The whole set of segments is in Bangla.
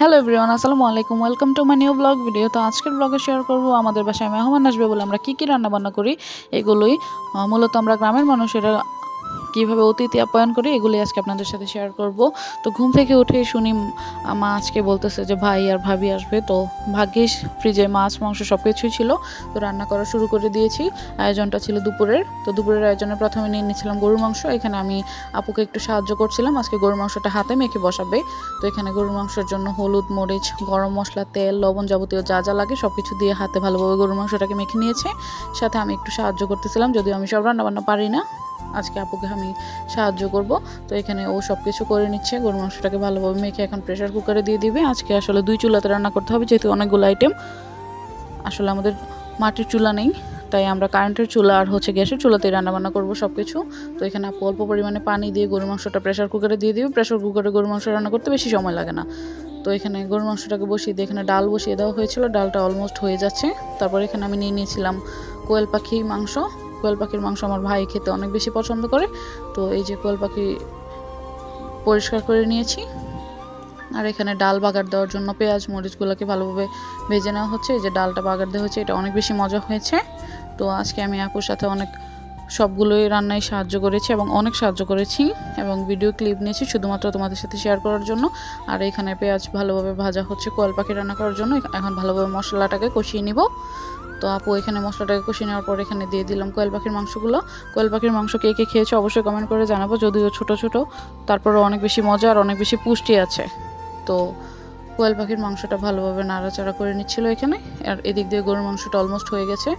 হ্যালো এভরিওয়ান, আসসালামু আলাইকুম। Welcome to my new blog video. তো আজকের ব্লগে শেয়ার করব আমাদের বাসায় মেহমান আসবে বলে আমরা কী কী রান্নাবান্না করি। এগুলোই মূলত আমরা গ্রামের মানুষেরা কীভাবে অতিথি আপ্যায়ন করি এগুলি আজকে আপনাদের সাথে শেয়ার করব। তো ঘুম থেকে উঠেই শুনি মা আজকে বলতেছে যে ভাই আর ভাবি আসবে। তো ভাগ্যিস ফ্রিজে মাছ মাংস সব কিছুই ছিল, তো রান্না করা শুরু করে দিয়েছি। আয়োজনটা ছিল দুপুরের। তো দুপুরের আয়োজনে প্রথমে নিয়ে নিয়েছিলাম গরুর মাংস। এখানে আমি আপুকে একটু সাহায্য করছিলাম, আজকে গরুর মাংসটা হাতে মেখে বসাবে। তো এখানে গরুর মাংসের জন্য হলুদ, মরিচ, গরম মশলা, তেল, লবণ যাবতীয় যা যা লাগে সব কিছু দিয়ে হাতে ভালোভাবে গরুর মাংসটাকে মেখে নিয়েছে। সাথে আমি একটু সাহায্য করতেছিলাম, যদিও আমি সব রান্নাবান্না পারি না, আজকে আপুকে আমি সাহায্য করব। তো এখানে ও সব কিছু করে নিচ্ছে। গরুর মাংসটাকে ভালোভাবে মেখে এখন প্রেশার কুকারে দিয়ে দিবে। আজকে আসলে 2 চুলাতে রান্না করতে হবে, যেহেতু অনেকগুলো আইটেম। আসলে আমাদের মাটির চুলা নেই, তাই আমরা কারেন্টের চুলা আর গ্যাসের চুলাতেই রান্নাবান্না করবো সব কিছু। তো এখানে আপু অল্প পরিমাণে পানি দিয়ে গরুর মাংসটা প্রেশার কুকারে দিয়ে দিবে। প্রেশার কুকারে গরুর মাংস রান্না করতে বেশি সময় লাগে না। তো এখানে গরুর মাংসটাকে বসিয়ে দিয়ে এখানে ডাল বসিয়ে দেওয়া হয়েছিল, ডালটা অলমোস্ট হয়ে যাচ্ছে। তারপর এখানে আমি নিয়ে নিয়েছিলাম কোয়েল পাখি মাংস। কোয়েল পাখির মাংস আমার ভাই খেতে অনেক বেশি পছন্দ করে। তো এই যে কোয়েল পাখি পরিষ্কার করে নিয়েছি। আর এখানে ডাল বাগার দেওয়ার জন্য পেঁয়াজ মরিচগুলোকে ভালোভাবে ভেজে নেওয়া হচ্ছে। এই যে ডালটা বাগার দেওয়া হয়েছে, এটা অনেক বেশি মজা হয়েছে। তো আজকে আমি আপুর সাথে অনেক সবগুলোই রান্নায় সাহায্য করেছি এবং অনেক সাহায্য করেছি এবং ভিডিও ক্লিপ নিয়েছি শুধুমাত্র তোমাদের সাথে শেয়ার করার জন্য। আর এখানে পেঁয়াজ ভালোভাবে ভাজা হচ্ছে কোয়েল পাখি রান্না করার জন্য। এখন ভালোভাবে মশলাটাকে কষিয়ে নিব। তো আপু এখানে মশলাটাকে কষিয়ে নেওয়ার পর এখানে দিয়ে দিলাম কোয়েল পাখির মাংসগুলো। কোয়েল পাখির মাংস কে কে খেয়েছো অবশ্যই কমেন্ট করে জানাবো, যদিও ছোটো ছোটো, তারপরেও অনেক বেশি মজা আর অনেক বেশি পুষ্টি আছে। তো কোয়েল পাখির মাংসটা ভালোভাবে নাড়াচাড়া করে নিচ্ছিল এখানে। আর এদিক দিয়ে গরুর মাংসটা অলমোস্ট হয়ে গেছে।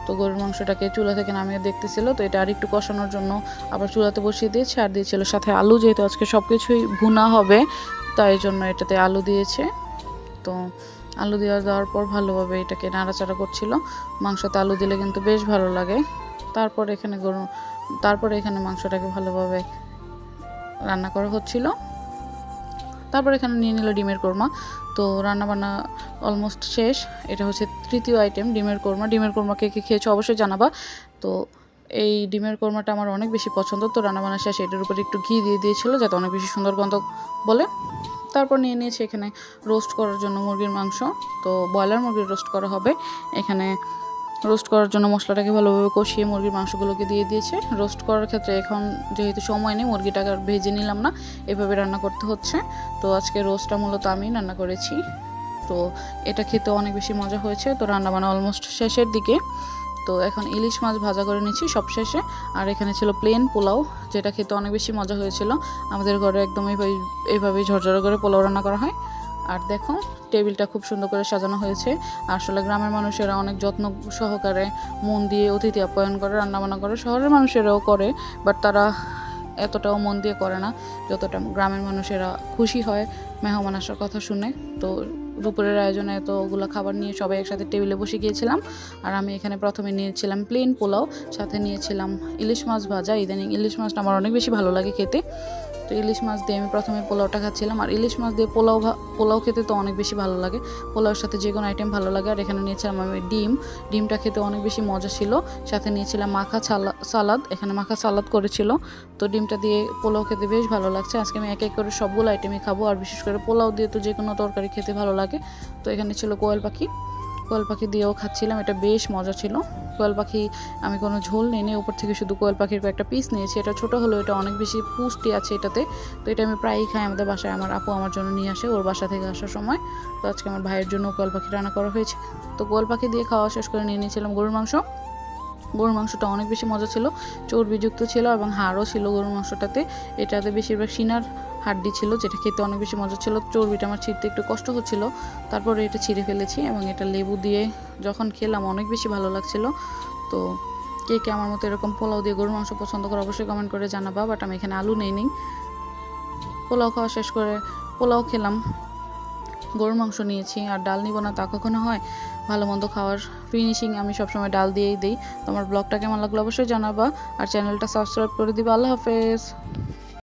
তো গরুর মাংসটাকে চুলা থেকে নামিয়ে দেখতেছিল, তো এটা আর একটু কষানোর জন্য আবার চুলাতে বসিয়ে দিয়েছে। আর দিয়েছিল সাথে আলু, যেহেতু আজকে সব কিছুই ভুনা হবে তাই জন্য এটাতে আলু দিয়েছে। তো আলু দেওয়ার পর ভালোভাবে এটাকে নাড়াচাড়া করছিল। মাংসতে আলু দিলে কিন্তু বেশ ভালো লাগে। তারপরে এখানে মাংসটাকে ভালোভাবে রান্না করা হচ্ছিল। তারপর এখানে নিয়ে নিল ডিমের কোরমা। তো রান্নাবান্না অলমোস্ট শেষ। এটা হচ্ছে তৃতীয় আইটেম, ডিমের কোরমা। ডিমের কোরমা কে কে খেয়েছো অবশ্যই জানাবা। তো এই ডিমের কোরমাটা আমার অনেক বেশি পছন্দ। তো রান্নাবান্না শেষ, এটার উপরে একটু ঘি দিয়ে দিয়েছিল যাতে অনেক বেশি সুন্দর গন্ধ বলে। তারপর নিয়ে নিয়েছি এখানে রোস্ট করার জন্য মুরগির মাংস। তো ব্রয়লার মুরগির রোস্ট করা হবে। এখানে রোস্ট করার জন্য মশলাটাকে ভালোভাবে কষিয়ে মুরগির মাংসগুলোকে দিয়ে দিয়েছে। রোস্ট করার ক্ষেত্রে এখন যেহেতু সময় নেই, মুরগিটাকে আর ভেজে নিলাম না, এভাবে রান্না করতে হচ্ছে। তো আজকে রোস্টটা মূলত আমি রান্না করেছি। তো এটা খেতে অনেক বেশি মজা হয়েছে। তো রান্নাবান্না অলমোস্ট শেষের দিকে। তো এখন ইলিশ মাছ ভাজা করে নিচ্ছি সব শেষে। আর এখানে ছিল প্লেন পোলাও, যেটা খেতে অনেক বেশি মজা হয়েছিল। আমাদের ঘরে একদম এইভাবেই ঝরঝরে করে পোলাও রান্না করা হয়। আর দেখো টেবিলটা খুব সুন্দর করে সাজানো হয়েছে। আসলে গ্রামের মানুষেরা অনেক যত্ন সহকারে মন দিয়ে অতিথি আপ্যায়ন করে, রান্নাবান্না করে। শহরের মানুষেরাও করে, বাট তারা এতটাও মন দিয়ে করে না যতটা গ্রামের মানুষেরা খুশি হয় মেহমান আসার কথা শুনে। তো দুপুরের আয়োজনে এতগুলো খাবার নিয়ে সবাই একসাথে টেবিলে বসে গিয়েছিলাম। আর আমি এখানে প্রথমে নিয়েছিলাম প্লেন পোলাও, সাথে নিয়েছিলাম ইলিশ মাছ ভাজা। ইদানিং ইলিশ মাছটা আমার অনেক বেশি ভালো লাগে খেতে। তো ইলিশ মাছ দিয়ে আমি প্রথমে পোলাওটা খাচ্ছিলাম। আর ইলিশ মাছ দিয়ে পোলাও খেতে তো অনেক বেশি ভালো লাগে। পোলাওর সাথে যে কোনো আইটেম ভালো লাগে। আর এখানে নিয়েছিলাম আমি ডিমটা খেতে অনেক বেশি মজা ছিল। সাথে নিয়েছিলাম মাখা সালাদ, এখানে মাখা সালাদ করেছিল। তো ডিমটা দিয়ে পোলাও খেতে বেশ ভালো লাগছে। আজকে আমি এক এক করে সবগুলো আইটেমই খাবো, আর বিশেষ করে পোলাও দিয়ে তো যে কোনো তরকারি খেতে ভালো লাগে। তো এখানে ছিল কোয়েল পাখি দিয়েও খাচ্ছিলাম, এটা বেশ মজা ছিল। কোয়েল পাখি আমি কোনো ঝোল নিয়ে উপর থেকে শুধু কোয়েল পাখির কয়েকটা পিস নিয়েছি। এটা ছোটো হলেও এটা অনেক বেশি পুষ্টি আছে এটাতে। তো এটা আমি প্রায়ই খাই আমাদের বাসায়। আমার আপু আমার জন্য নিয়ে আসে ওর বাসা থেকে আসার সময়। তো আজকে আমার ভাইয়ের জন্য কোয়েল পাখি রান্না করা হয়েছে। তো কোয়েল পাখি দিয়ে খাওয়া শেষ করে নিয়ে নিয়েছিলাম গরুর মাংস। গরুর মাংসটা অনেক বেশি মজা ছিল, চর্বিযুক্ত ছিল এবং হাড়ও ছিল গরুর মাংসটাতে। এটাতে বেশিরভাগ সিনার হাড্ডি ছিল, যেটা খেতে অনেক বেশি মজা ছিল। চর্বিটা আমার ছিঁড়তে একটু কষ্ট হচ্ছিল, তারপরে এটা ছিঁড়ে ফেলেছি এবং এটা লেবু দিয়ে যখন খেলাম অনেক বেশি ভালো লাগছিল। তো কে কে আমার মতো এরকম পোলাও দিয়ে গরুর মাংস পছন্দ করে অবশ্যই কমেন্ট করে জানাবা। বাট আমি এখানে আলু নেই। পোলাও খাওয়া শেষ করে পোলাও খেলাম, গরুর মাংস নিয়েছি। আর ডাল নিব না তা কখনো হয়? ভালো মন্দ খাওয়ার ফিনিশিং আমি সবসময় ডাল দিয়েই দিই। তোমার ব্লগটা কেমন লাগলো অবশ্যই জানাবা, আর চ্যানেলটা সাবস্ক্রাইব করে দিবা। আল্লাহ হাফেজ।